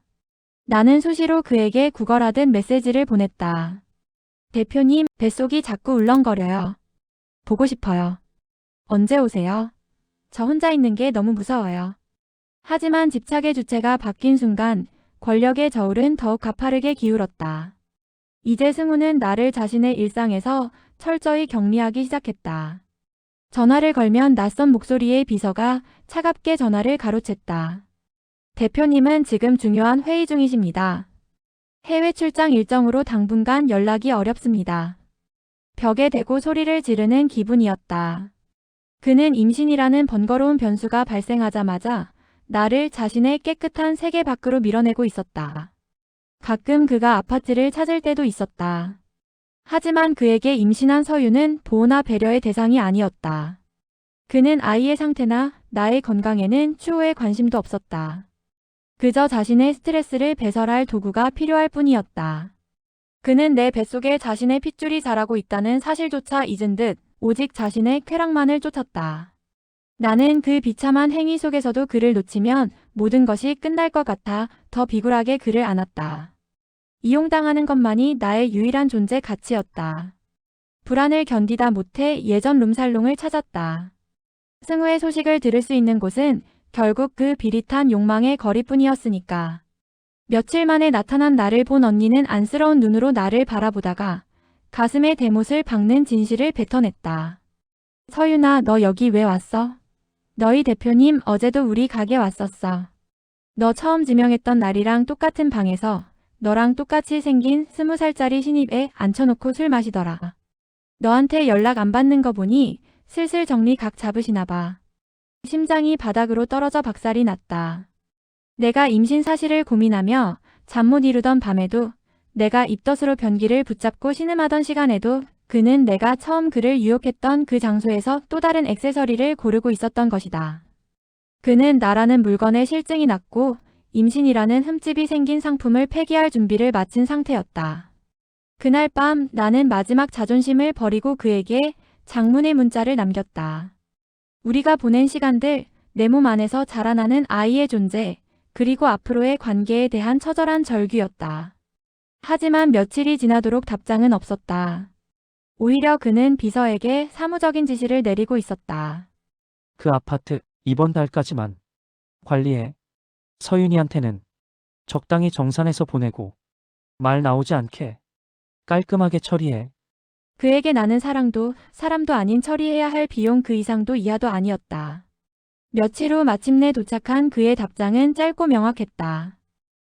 나는 수시로 그에게 구걸하듯 메시지를 보냈다. 대표님, 뱃속이 자꾸 울렁거려요. 보고 싶어요. 언제 오세요? 저 혼자 있는 게 너무 무서워요. 하지만 집착의 주체가 바뀐 순간 권력의 저울은 더욱 가파르게 기울었다. 이제 승우는 나를 자신의 일상에서 철저히 격리하기 시작했다. 전화를 걸면 낯선 목소리의 비서가 차갑게 전화를 가로챘다. 대표님은 지금 중요한 회의 중이십니다. 해외 출장 일정으로 당분간 연락이 어렵습니다. 벽에 대고 소리를 지르는 기분이었다. 그는 임신이라는 번거로운 변수가 발생하자마자 나를 자신의 깨끗한 세계 밖으로 밀어내고 있었다. 가끔 그가 아파트를 찾을 때도 있었다. 하지만 그에게 임신한 서유는 보호나 배려의 대상이 아니었다. 그는 아이의 상태나 나의 건강에는 추호의 관심도 없었다. 그저 자신의 스트레스를 배설할 도구가 필요할 뿐이었다. 그는 내 뱃속에 자신의 핏줄이 자라고 있다는 사실조차 잊은 듯 오직 자신의 쾌락만을 쫓았다. 나는 그 비참한 행위 속에서도 그를 놓치면 모든 것이 끝날 것 같아 더 비굴하게 그를 안았다. 이용당하는 것만이 나의 유일한 존재 가치였다. 불안을 견디다 못해 예전 룸살롱을 찾았다. 승우의 소식을 들을 수 있는 곳은 결국 그 비릿한 욕망의 거리뿐이었으니까. 며칠 만에 나타난 나를 본 언니는 안쓰러운 눈으로 나를 바라보다가 가슴에 대못을 박는 진실을 뱉어냈다. 서윤아, 너 여기 왜 왔어? 너희 대표님 어제도 우리 가게 왔었어. 너 처음 지명했던 날이랑 똑같은 방에서 너랑 똑같이 생긴 20살짜리 신입에 앉혀놓고 술 마시더라. 너한테 연락 안 받는 거 보니 슬슬 정리 각 잡으시나 봐. 심장이 바닥으로 떨어져 박살이 났다. 내가 임신 사실을 고민하며 잠 못 이루던 밤에도, 내가 입덧으로 변기를 붙잡고 신음하던 시간에도 그는 내가 처음 그를 유혹했던 그 장소에서 또 다른 액세서리를 고르고 있었던 것이다. 그는 나라는 물건에 실증이 났고 임신이라는 흠집이 생긴 상품을 폐기할 준비를 마친 상태였다. 그날 밤 나는 마지막 자존심을 버리고 그에게 장문의 문자를 남겼다. 우리가 보낸 시간들, 내 몸 안에서 자라나는 아이의 존재, 그리고 앞으로의 관계에 대한 처절한 절규였다. 하지만 며칠이 지나도록 답장은 없었다. 오히려 그는 비서에게 사무적인 지시를 내리고 있었다. 그 아파트 이번 달까지만 관리해. 서윤이한테는 적당히 정산해서 보내고 말 나오지 않게 깔끔하게 처리해. 그에게 나는 사랑도 사람도 아닌 처리해야 할 비용 그 이상도 이하도 아니었다. 며칠 후 마침내 도착한 그의 답장은 짧고 명확했다.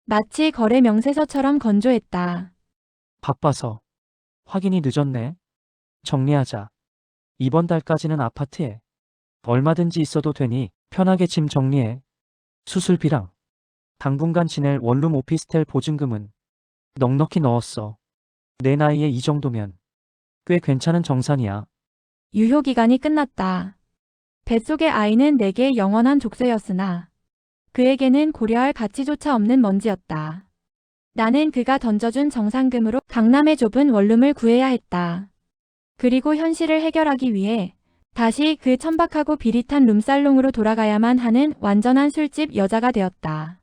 마치 거래 명세서처럼 건조했다. 바빠서 확인이 늦었네. 정리하자. 이번 달까지는 아파트에 얼마든지 있어도 되니 편하게 짐 정리해. 수술비랑 당분간 지낼 원룸 오피스텔 보증금은 넉넉히 넣었어. 내 나이에 이 정도면 꽤 괜찮은 정산이야. 유효기간이 끝났다. 뱃속의 아이는 내게 영원한 족쇄였으나 그에게는 고려할 가치조차 없는 먼지였다. 나는 그가 던져준 정산금으로 강남의 좁은 원룸을 구해야 했다. 그리고 현실을 해결하기 위해 다시 그 천박하고 비릿한 룸살롱으로 돌아가야만 하는 완전한 술집 여자가 되었다.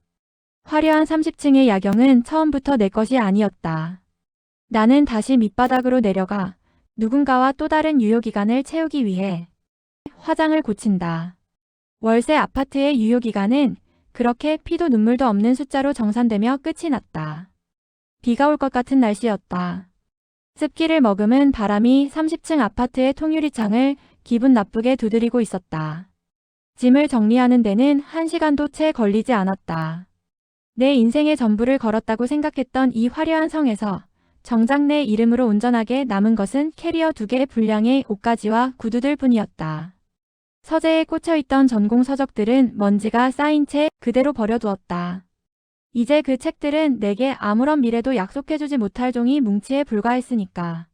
화려한 30층의 야경은 처음부터 내 것이 아니었다. 나는 다시 밑바닥으로 내려가 누군가와 또 다른 유효기간을 채우기 위해 화장을 고친다. 월세 아파트의 유효기간은 그렇게 피도 눈물도 없는 숫자로 정산되며 끝이 났다. 비가 올 것 같은 날씨였다. 습기를 머금은 바람이 30층 아파트의 통유리창을 기분 나쁘게 두드리고 있었다. 짐을 정리하는 데는 1시간도 채 걸리지 않았다. 내 인생의 전부를 걸었다고 생각했던 이 화려한 성에서 정작 내 이름으로 온전하게 남은 것은 캐리어 2개 분량의 옷가지와 구두들 뿐이었다. 서재에 꽂혀있던 전공 서적들은 먼지가 쌓인 채 그대로 버려두었다. 이제 그 책들은 내게 아무런 미래도 약속해주지 못할 종이 뭉치에 불과했으니까.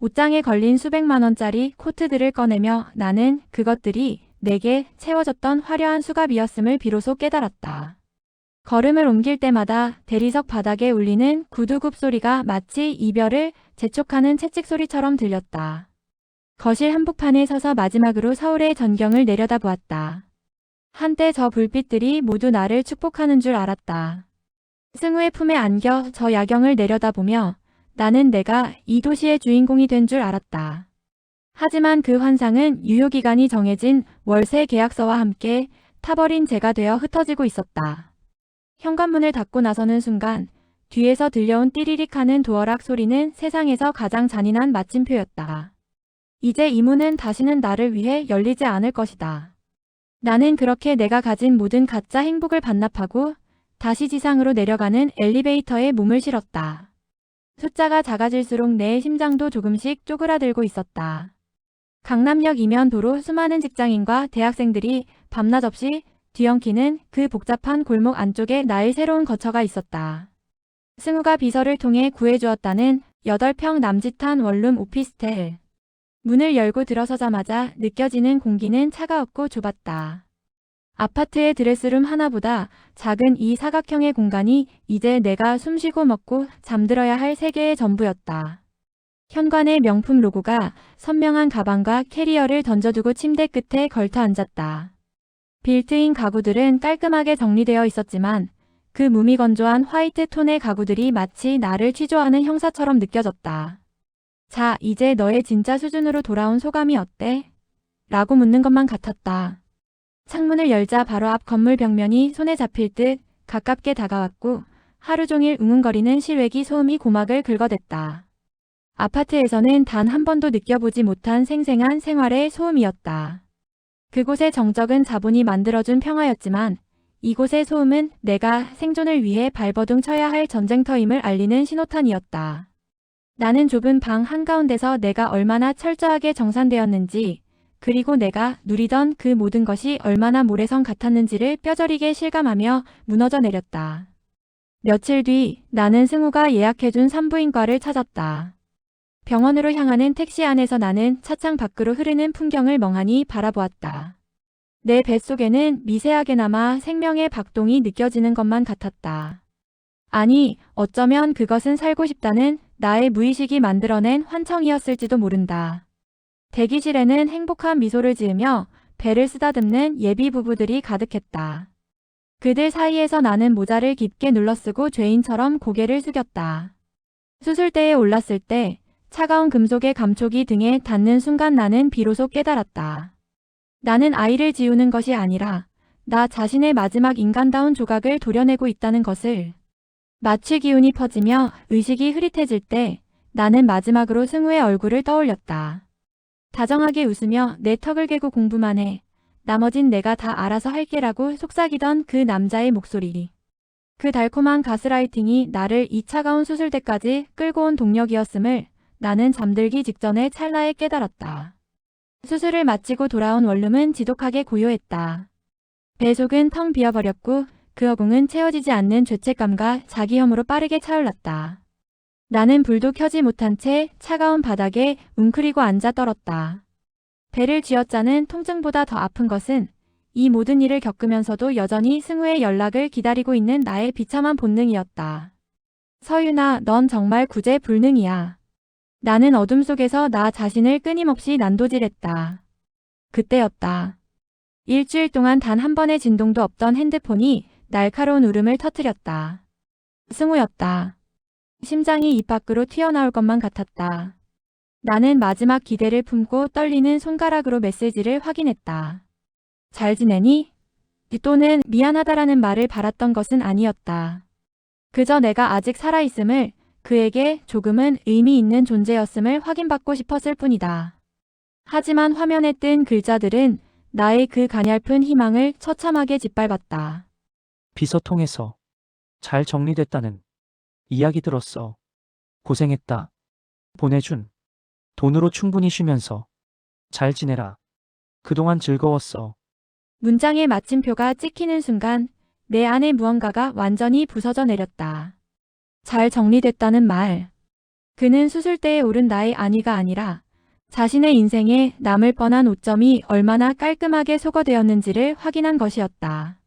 옷장에 걸린 수백만 원짜리 코트들을 꺼내며 나는 그것들이 내게 채워졌던 화려한 수갑이었음을 비로소 깨달았다. 걸음을 옮길 때마다 대리석 바닥에 울리는 구두굽 소리가 마치 이별을 재촉하는 채찍 소리처럼 들렸다. 거실 한복판에 서서 마지막으로 서울의 전경을 내려다보았다. 한때 저 불빛들이 모두 나를 축복하는 줄 알았다. 승우의 품에 안겨 저 야경을 내려다보며 나는 내가 이 도시의 주인공이 된 줄 알았다. 하지만 그 환상은 유효기간이 정해진 월세 계약서와 함께 타버린 재가 되어 흩어지고 있었다. 현관문을 닫고 나서는 순간 뒤에서 들려온 띠리릭 하는 도어락 소리는 세상에서 가장 잔인한 마침표였다. 이제 이 문은 다시는 나를 위해 열리지 않을 것이다. 나는 그렇게 내가 가진 모든 가짜 행복을 반납하고 다시 지상으로 내려가는 엘리베이터에 몸을 실었다. 숫자가 작아질수록 내 심장도 조금씩 쪼그라들고 있었다. 강남역 이면 도로 수많은 직장인과 대학생들이 밤낮 없이 뒤엉키는 그 복잡한 골목 안쪽에 나의 새로운 거처가 있었다. 승우가 비서를 통해 구해주었다는 8평 남짓한 원룸 오피스텔. 문을 열고 들어서자마자 느껴지는 공기는 차가웠고 좁았다. 아파트의 드레스룸 하나보다 작은 이 사각형의 공간이 이제 내가 숨쉬고 먹고 잠들어야 할 세계의 전부였다. 현관의 명품 로고가 선명한 가방과 캐리어를 던져두고 침대 끝에 걸터 앉았다. 빌트인 가구들은 깔끔하게 정리되어 있었지만 그 무미건조한 화이트 톤의 가구들이 마치 나를 취조하는 형사처럼 느껴졌다. 자, 이제 너의 진짜 수준으로 돌아온 소감이 어때? 라고 묻는 것만 같았다. 창문을 열자 바로 앞 건물 벽면이 손에 잡힐 듯 가깝게 다가왔고 하루 종일 웅웅거리는 실외기 소음이 고막을 긁어댔다. 아파트에서는 단 한 번도 느껴보지 못한 생생한 생활의 소음이었다. 그곳의 정적은 자본이 만들어준 평화였지만 이곳의 소음은 내가 생존을 위해 발버둥 쳐야 할 전쟁터임을 알리는 신호탄이었다. 나는 좁은 방 한가운데서 내가 얼마나 철저하게 정산되었는지, 그리고 내가 누리던 그 모든 것이 얼마나 모래성 같았는지를 뼈저리게 실감하며 무너져 내렸다. 며칠 뒤 나는 승우가 예약해준 산부인과를 찾았다. 병원으로 향하는 택시 안에서 나는 차창 밖으로 흐르는 풍경을 멍하니 바라보았다. 내 뱃속에는 미세하게나마 생명의 박동이 느껴지는 것만 같았다. 아니, 어쩌면 그것은 살고 싶다는 나의 무의식이 만들어낸 환청이었을지도 모른다. 대기실에는 행복한 미소를 지으며 배를 쓰다듬는 예비 부부들이 가득했다. 그들 사이에서 나는 모자를 깊게 눌러쓰고 죄인처럼 고개를 숙였다. 수술대에 올랐을 때 차가운 금속의 감촉이 등에 닿는 순간 나는 비로소 깨달았다. 나는 아이를 지우는 것이 아니라 나 자신의 마지막 인간다운 조각을 도려내고 있다는 것을. 마취 기운이 퍼지며 의식이 흐릿해질 때 나는 마지막으로 승우의 얼굴을 떠올렸다. 다정하게 웃으며 내 턱을 개고 공부만 해. 나머진 내가 다 알아서 할게라고 속삭이던 그 남자의 목소리. 그 달콤한 가스라이팅이 나를 이 차가운 수술대까지 끌고 온 동력이었음을 나는 잠들기 직전에 찰나에 깨달았다. 수술을 마치고 돌아온 원룸은 지독하게 고요했다. 배 속은 텅 비어버렸고 그 허공은 채워지지 않는 죄책감과 자기 혐오로 빠르게 차올랐다. 나는 불도 켜지 못한 채 차가운 바닥에 웅크리고 앉아 떨었다. 배를 쥐어짜는 통증보다 더 아픈 것은 이 모든 일을 겪으면서도 여전히 승우의 연락을 기다리고 있는 나의 비참한 본능이었다. 서윤아, 넌 정말 구제불능이야. 나는 어둠 속에서 나 자신을 끊임없이 난도질했다. 그때였다. 일주일 동안 단 한 번의 진동도 없던 핸드폰이 날카로운 울음을 터뜨렸다. 승우였다. 심장이 입 밖으로 튀어나올 것만 같았다. 나는 마지막 기대를 품고 떨리는 손가락으로 메시지를 확인했다. 잘 지내니? 또는 미안하다라는 말을 바랐던 것은 아니었다. 그저 내가 아직 살아있음을, 그에게 조금은 의미 있는 존재였음을 확인받고 싶었을 뿐이다. 하지만 화면에 뜬 글자들은 나의 그 가냘픈 희망을 처참하게 짓밟았다. 비서통에서 잘 정리됐다는 이야기 들었어. 고생했다. 보내준 돈으로 충분히 쉬면서 잘 지내라. 그동안 즐거웠어. 문장의 마침표가 찍히는 순간 내 안에 무언가가 완전히 부서져 내렸다. 잘 정리됐다는 말. 그는 수술대에 오른 나의 아니가 아니라 자신의 인생에 남을 뻔한 오점이 얼마나 깔끔하게 소거되었는지를 확인한 것이었다.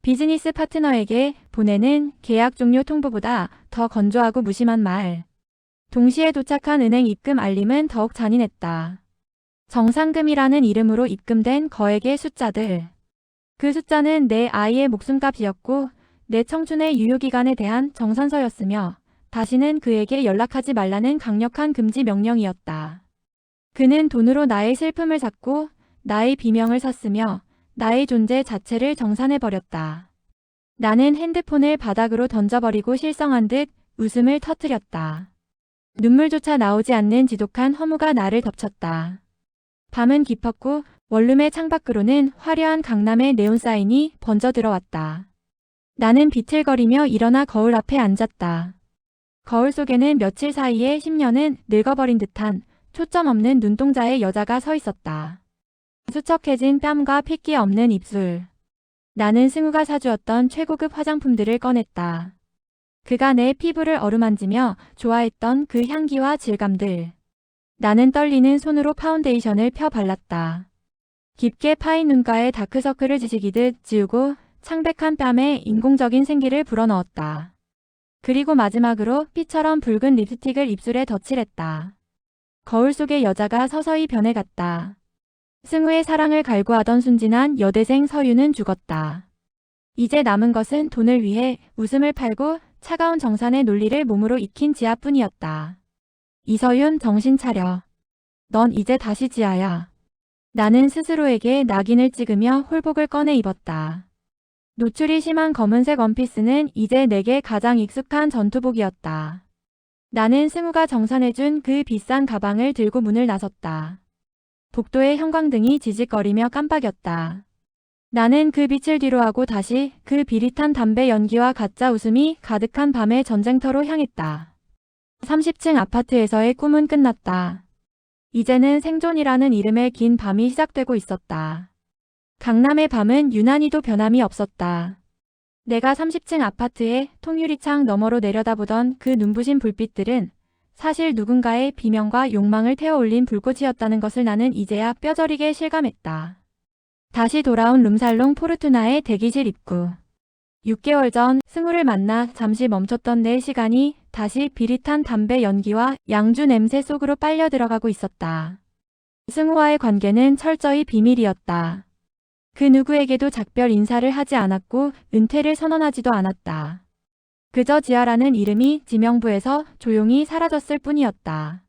비즈니스 파트너에게 보내는 계약 종료 통보보다 더 건조하고 무심한 말. 동시에 도착한 은행 입금 알림은 더욱 잔인했다. 정상금이라는 이름으로 입금된 거액의 숫자들. 그 숫자는 내 아이의 목숨값이었고 내 청춘의 유효기간에 대한 정산서였으며 다시는 그에게 연락하지 말라는 강력한 금지 명령이었다. 그는 돈으로 나의 슬픔을 샀고 나의 비명을 샀으며 나의 존재 자체를 정산해버렸다. 나는 핸드폰을 바닥으로 던져버리고 실성한 듯 웃음을 터뜨렸다. 눈물조차 나오지 않는 지독한 허무가 나를 덮쳤다. 밤은 깊었고 원룸의 창밖으로는 화려한 강남의 네온사인이 번져 들어왔다. 나는 비틀거리며 일어나 거울 앞에 앉았다. 거울 속에는 며칠 사이에 10년은 늙어버린 듯한 초점 없는 눈동자의 여자가 서 있었다. 수척해진 뺨과 핏기 없는 입술. 나는 승우가 사주었던 최고급 화장품들을 꺼냈다. 그가 내 피부를 어루만지며 좋아했던 그 향기와 질감들. 나는 떨리는 손으로 파운데이션을 펴 발랐다. 깊게 파인 눈가에 다크서클을 지지기듯 지우고 창백한 뺨에 인공적인 생기를 불어넣었다. 그리고 마지막으로 피처럼 붉은 립스틱을 입술에 덧칠했다. 거울 속의 여자가 서서히 변해갔다. 승우의 사랑을 갈구하던 순진한 여대생 서유는 죽었다. 이제 남은 것은 돈을 위해 웃음을 팔고 차가운 정산의 논리를 몸으로 익힌 지아뿐이었다. 이서윤, 정신 차려. 넌 이제 다시 지아야. 나는 스스로에게 낙인을 찍으며 홀복을 꺼내 입었다. 노출이 심한 검은색 원피스는 이제 내게 가장 익숙한 전투복이었다. 나는 승우가 정산해준 그 비싼 가방을 들고 문을 나섰다. 복도의 형광등이 지직거리며 깜빡였다. 나는 그 빛을 뒤로하고 다시 그 비릿한 담배 연기와 가짜 웃음이 가득한 밤의 전쟁터로 향했다. 30층 아파트에서의 꿈은 끝났다. 이제는 생존이라는 이름의 긴 밤이 시작되고 있었다. 강남의 밤은 유난히도 변함이 없었다. 내가 30층 아파트의 통유리창 너머로 내려다보던 그 눈부신 불빛들은 사실 누군가의 비명과 욕망을 태워올린 불꽃이었다는 것을 나는 이제야 뼈저리게 실감했다. 다시 돌아온 룸살롱 포르투나의 대기실 입구. 6개월 전 승우를 만나 잠시 멈췄던 내 시간이 다시 비릿한 담배 연기와 양주 냄새 속으로 빨려 들어가고 있었다. 승우와의 관계는 철저히 비밀이었다. 그 누구에게도 작별 인사를 하지 않았고 은퇴를 선언하지도 않았다. 그저 지아라는 이름이 지명부에서 조용히 사라졌을 뿐이었다.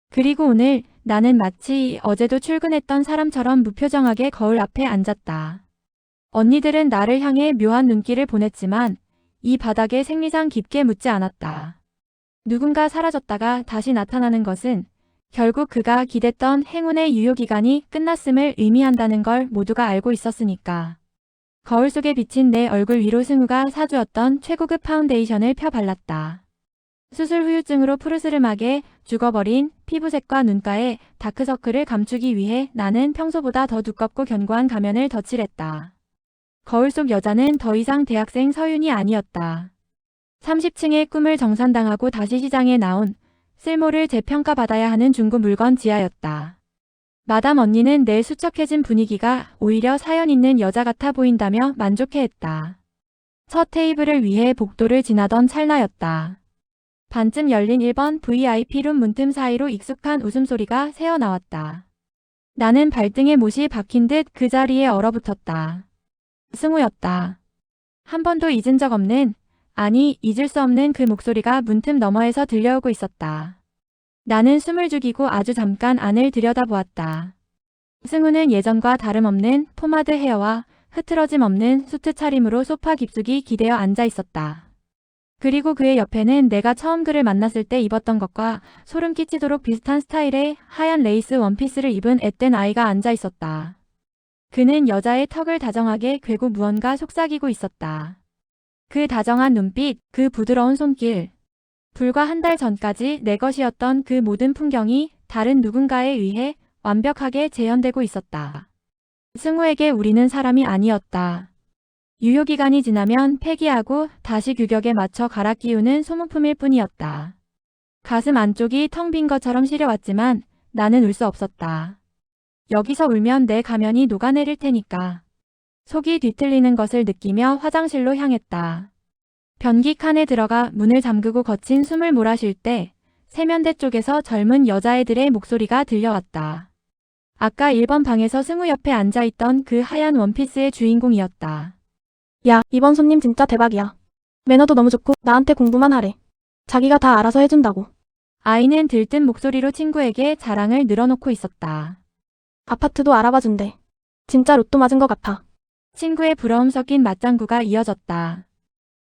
그리고 오늘 나는 마치 어제도 출근했던 사람처럼 무표정하게 거울 앞에 앉았다. 언니들은 나를 향해 묘한 눈길을 보냈지만 이 바닥에 생리상 깊게 묻지 않았다. 누군가 사라졌다가 다시 나타나는 것은 결국 그가 기댔던 행운의 유효기간이 끝났음을 의미한다는 걸 모두가 알고 있었으니까. 거울 속에 비친 내 얼굴 위로 승우가 사주었던 최고급 파운데이션을 펴 발랐다. 수술 후유증으로 푸르스름하게 죽어버린 피부색과 눈가에 다크서클을 감추기 위해 나는 평소보다 더 두껍고 견고한 가면을 덧칠했다. 거울 속 여자는 더 이상 대학생 서윤이 아니었다. 30층의 꿈을 정산당하고 다시 시장에 나온 쓸모를 재평가받아야 하는 중고 물건 지아였다. 마담 언니는 내 수척해진 분위기가 오히려 사연 있는 여자 같아 보인다며 만족해했다. 첫 테이블을 위해 복도를 지나던 찰나였다. 반쯤 열린 1번 VIP룸 문틈 사이로 익숙한 웃음소리가 새어나왔다. 나는 발등에 못이 박힌 듯 그 자리에 얼어붙었다. 승우였다. 한 번도 잊은 적 없는, 아니 잊을 수 없는 그 목소리가 문틈 너머에서 들려오고 있었다. 나는 숨을 죽이고 아주 잠깐 안을 들여다보았다. 승우는 예전과 다름없는 포마드 헤어와 흐트러짐 없는 수트 차림으로 소파 깊숙이 기대어 앉아 있었다. 그리고 그의 옆에는 내가 처음 그를 만났을 때 입었던 것과 소름 끼치도록 비슷한 스타일의 하얀 레이스 원피스를 입은 앳된 아이가 앉아 있었다. 그는 여자의 턱을 다정하게 꿰고 무언가 속삭이고 있었다. 그 다정한 눈빛, 그 부드러운 손길. 불과 한 달 전까지 내 것이었던 그 모든 풍경이 다른 누군가에 의해 완벽하게 재현되고 있었다. 승우에게 우리는 사람이 아니었다. 유효기간이 지나면 폐기하고 다시 규격에 맞춰 갈아 끼우는 소모품일 뿐이었다. 가슴 안쪽이 텅 빈 것처럼 시려왔지만 나는 울 수 없었다. 여기서 울면 내 가면이 녹아내릴 테니까. 속이 뒤틀리는 것을 느끼며 화장실로 향했다. 변기 칸에 들어가 문을 잠그고 거친 숨을 몰아쉴 때 세면대 쪽에서 젊은 여자애들의 목소리가 들려왔다. 아까 1번 방에서 승우 옆에 앉아있던 그 하얀 원피스의 주인공이었다. 야, 이번 손님 진짜 대박이야. 매너도 너무 좋고 나한테 공부만 하래. 자기가 다 알아서 해준다고. 아이는 들뜬 목소리로 친구에게 자랑을 늘어놓고 있었다. 아파트도 알아봐준대. 진짜 로또 맞은 것 같아. 친구의 부러움 섞인 맞장구가 이어졌다.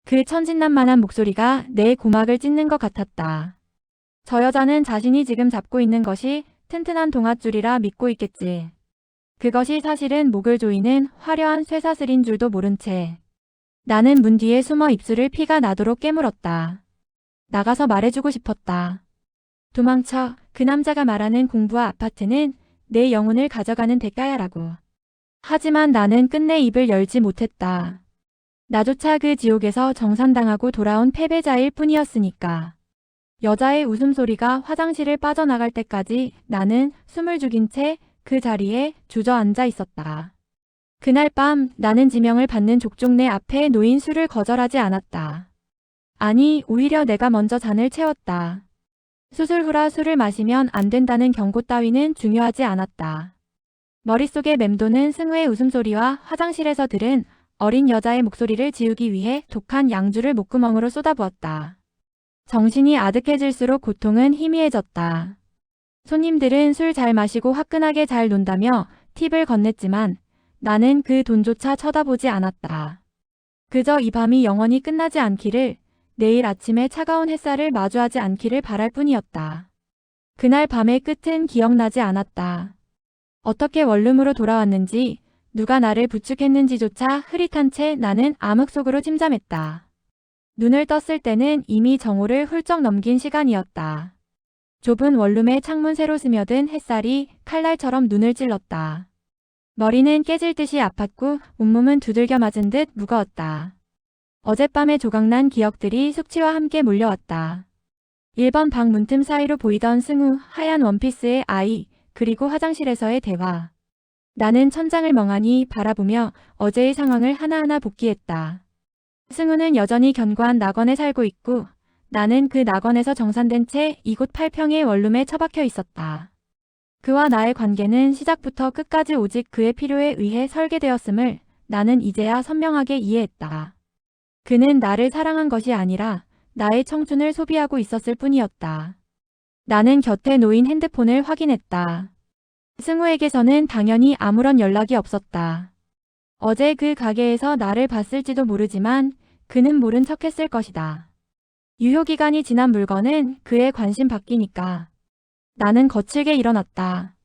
그 천진난만한 목소리가 내 고막을 찢는 것 같았다. 저 여자는 자신이 지금 잡고 있는 것이 튼튼한 동아줄이라 믿고 있겠지. 그것이 사실은 목을 조이는 화려한 쇠사슬인 줄도 모른 채. 나는 문 뒤에 숨어 입술을 피가 나도록 깨물었다. 나가서 말해주고 싶었다. 도망쳐. 그 남자가 말하는 공부와 아파트는 내 영혼을 가져가는 대가야라고. 하지만 나는 끝내 입을 열지 못했다. 나조차 그 지옥에서 정산당하고 돌아온 패배자일 뿐이었으니까. 여자의 웃음소리가 화장실을 빠져나갈 때까지 나는 숨을 죽인 채 그 자리에 주저앉아 있었다. 그날 밤 나는 지명을 받는 족종네 앞에 놓인 술을 거절하지 않았다. 아니, 오히려 내가 먼저 잔을 채웠다. 수술 후라 술을 마시면 안 된다는 경고 따위는 중요하지 않았다. 머릿속에 맴도는 승우의 웃음소리와 화장실에서 들은 어린 여자의 목소리를 지우기 위해 독한 양주를 목구멍으로 쏟아부었다. 정신이 아득해질수록 고통은 희미해졌다. 손님들은 술 잘 마시고 화끈하게 잘 논다며 팁을 건넸지만 나는 그 돈조차 쳐다보지 않았다. 그저 이 밤이 영원히 끝나지 않기를, 내일 아침에 차가운 햇살을 마주하지 않기를 바랄 뿐이었다. 그날 밤의 끝은 기억나지 않았다. 어떻게 원룸으로 돌아왔는지, 누가 나를 부축했는지조차 흐릿한 채 나는 암흑 속으로 침잠했다. 눈을 떴을 때는 이미 정오를 훌쩍 넘긴 시간이었다. 좁은 원룸의 창문 새로 스며든 햇살이 칼날처럼 눈을 찔렀다. 머리는 깨질 듯이 아팠고 온몸은 두들겨 맞은 듯 무거웠다. 어젯밤의 조각난 기억들이 숙취와 함께 몰려왔다. 1번 방 문틈 사이로 보이던 승우, 하얀 원피스의 아이, 그리고 화장실에서의 대화. 나는 천장을 멍하니 바라보며 어제의 상황을 하나하나 복기했다. 승우는 여전히 견고한 낙원에 살고 있고 나는 그 낙원에서 정산된 채 이곳 8평의 원룸에 처박혀 있었다. 그와 나의 관계는 시작부터 끝까지 오직 그의 필요에 의해 설계되었음을 나는 이제야 선명하게 이해했다. 그는 나를 사랑한 것이 아니라 나의 청춘을 소비하고 있었을 뿐이었다. 나는 곁에 놓인 핸드폰을 확인했다. 승우에게서는 당연히 아무런 연락이 없었다. 어제 그 가게에서 나를 봤을지도 모르지만 그는 모른 척했을 것이다. 유효기간이 지난 물건은 그의 관심 밖이니까. 나는 거칠게 일어났다.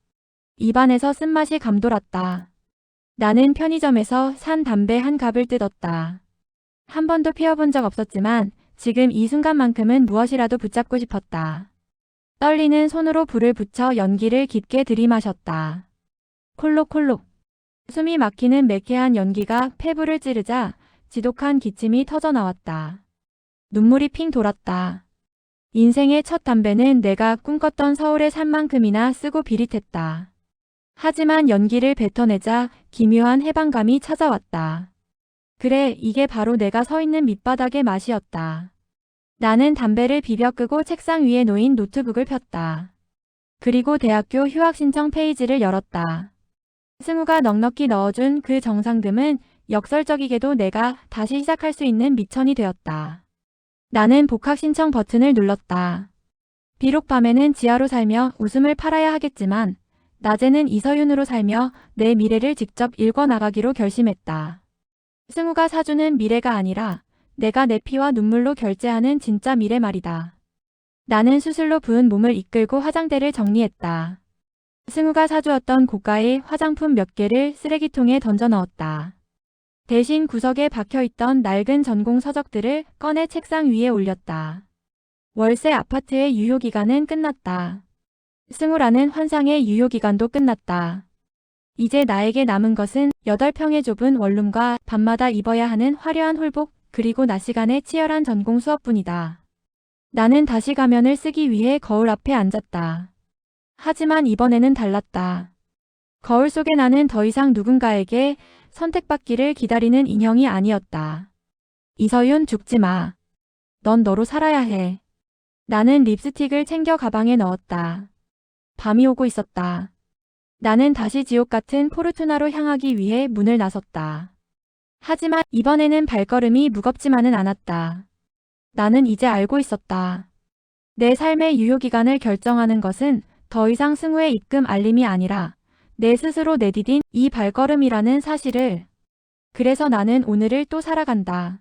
입안에서 쓴맛이 감돌았다. 나는 편의점에서 산 담배 한 갑을 뜯었다. 한 번도 피워본 적 없었지만 지금 이 순간만큼은 무엇이라도 붙잡고 싶었다. 떨리는 손으로 불을 붙여 연기를 깊게 들이마셨다. 콜록콜록. 숨이 막히는 매캐한 연기가 폐부를 찌르자 지독한 기침이 터져나왔다. 눈물이 핑 돌았다. 인생의 첫 담배는 내가 꿈꿨던 서울의 산만큼이나 쓰고 비릿했다. 하지만 연기를 뱉어내자 기묘한 해방감이 찾아왔다. 그래, 이게 바로 내가 서 있는 밑바닥의 맛이었다. 나는 담배를 비벼 끄고 책상 위에 놓인 노트북을 폈다. 그리고 대학교 휴학 신청 페이지를 열었다. 승우가 넉넉히 넣어준 그 정상금은 역설적이게도 내가 다시 시작할 수 있는 미천이 되었다. 나는 복학 신청 버튼을 눌렀다. 비록 밤에는 지하로 살며 웃음을 팔아야 하겠지만 낮에는 이서윤으로 살며 내 미래를 직접 읽어나가기로 결심했다. 승우가 사주는 미래가 아니라 내가 내 피와 눈물로 결제하는 진짜 미래 말이다. 나는 수술로 부은 몸을 이끌고 화장대를 정리했다. 승우가 사주었던 고가의 화장품 몇 개를 쓰레기통에 던져 넣었다. 대신 구석에 박혀있던 낡은 전공 서적들을 꺼내 책상 위에 올렸다. 월세 아파트의 유효기간은 끝났다. 승우라는 환상의 유효기간도 끝났다. 이제 나에게 남은 것은 8평의 좁은 원룸과 밤마다 입어야 하는 화려한 홀복 그리고 낮 시간의 치열한 전공 수업뿐이다. 나는 다시 가면을 쓰기 위해 거울 앞에 앉았다. 하지만 이번에는 달랐다. 거울 속의 나는 더 이상 누군가에게 선택받기를 기다리는 인형이 아니었다. 이서윤, 죽지 마. 넌 너로 살아야 해. 나는 립스틱을 챙겨 가방에 넣었다. 밤이 오고 있었다. 나는 다시 지옥 같은 포르투나로 향하기 위해 문을 나섰다. 하지만 이번에는 발걸음이 무겁지만은 않았다. 나는 이제 알고 있었다. 내 삶의 유효기간을 결정하는 것은 더 이상 승우의 입금 알림이 아니라 내 스스로 내디딘 이 발걸음이라는 사실을. 그래서 나는 오늘을 또 살아간다.